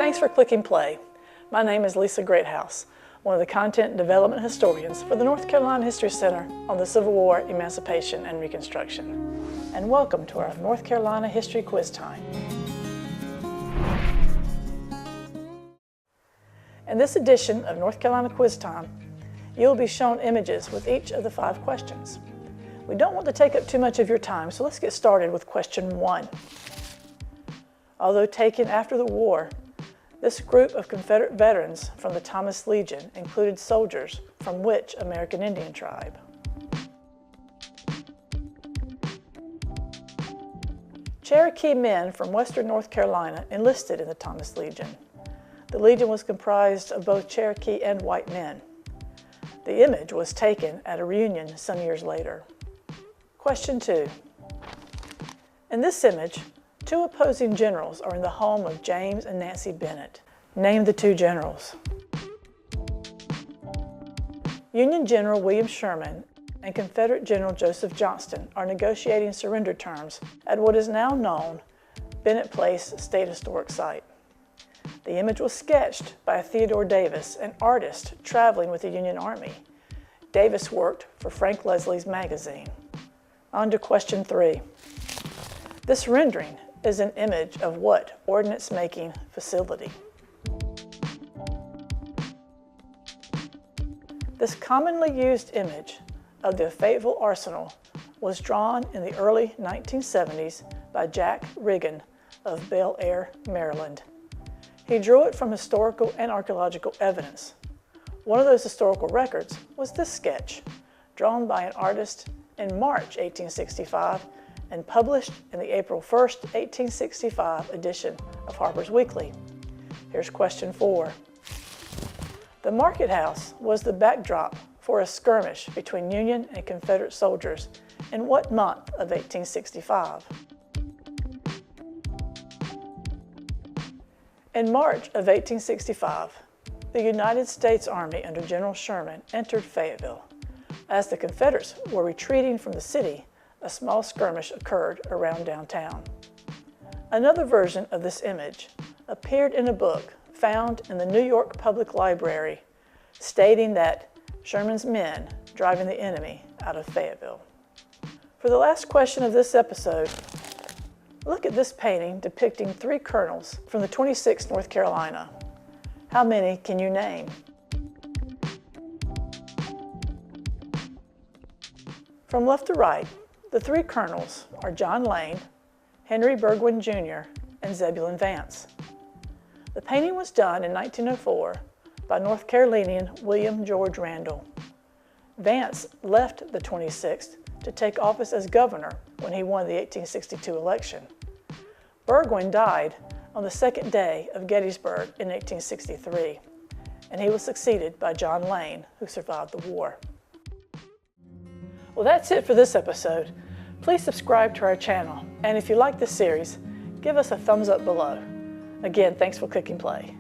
Thanks for clicking play. My name is Leisa Greathouse, one of the Content and Development Historians for the North Carolina History Center on the Civil War, Emancipation, and Reconstruction. And welcome to our North Carolina History Quiz Time. In this edition of North Carolina Quiz Time, you'll be shown images with each of the 5 questions. We don't want to take up too much of your time, so let's get started with question 1. Although taken after the war, this group of Confederate veterans from the Thomas Legion included soldiers from which American Indian tribe? Cherokee men from western North Carolina enlisted in the Thomas Legion. The Legion was comprised of both Cherokee and white men. The image was taken at a reunion some years later. Question 2. In this image, 2 opposing generals are in the home of James and Nancy Bennett. Name the 2 generals. Union General William Sherman and Confederate General Joseph Johnston are negotiating surrender terms at what is now known Bennett Place State Historic Site. The image was sketched by Theodore Davis, an artist traveling with the Union Army. Davis worked for Frank Leslie's magazine. On to question 3. This rendering is an image of what ordnance-making facility? This commonly used image of the Fayetteville Arsenal was drawn in the early 1970s by Jack Riggin of Bel Air, Maryland. He drew it from historical and archaeological evidence. One of those historical records was this sketch, drawn by an artist in March 1865 and published in the April 1st, 1865 edition of Harper's Weekly. Here's question 4. The market house was the backdrop for a skirmish between Union and Confederate soldiers in what month of 1865? In March of 1865, the United States Army under General Sherman entered Fayetteville. As the Confederates were retreating from the city, a small skirmish occurred around downtown. Another version of this image appeared in a book found in the New York Public Library, stating that Sherman's men driving the enemy out of Fayetteville. For the last question of this episode, look at this painting depicting 3 colonels from the 26th North Carolina. How many can you name? From left to right, the 3 colonels are John Lane, Henry Burgwin Jr., and Zebulon Vance. The painting was done in 1904 by North Carolinian William George Randall. Vance left the 26th to take office as governor when he won the 1862 election. Burgwin died on the 2nd day of Gettysburg in 1863, and he was succeeded by John Lane, who survived the war. Well, that's it for this episode. Please subscribe to our channel, and if you like this series, give us a thumbs up below. Again, thanks for clicking play.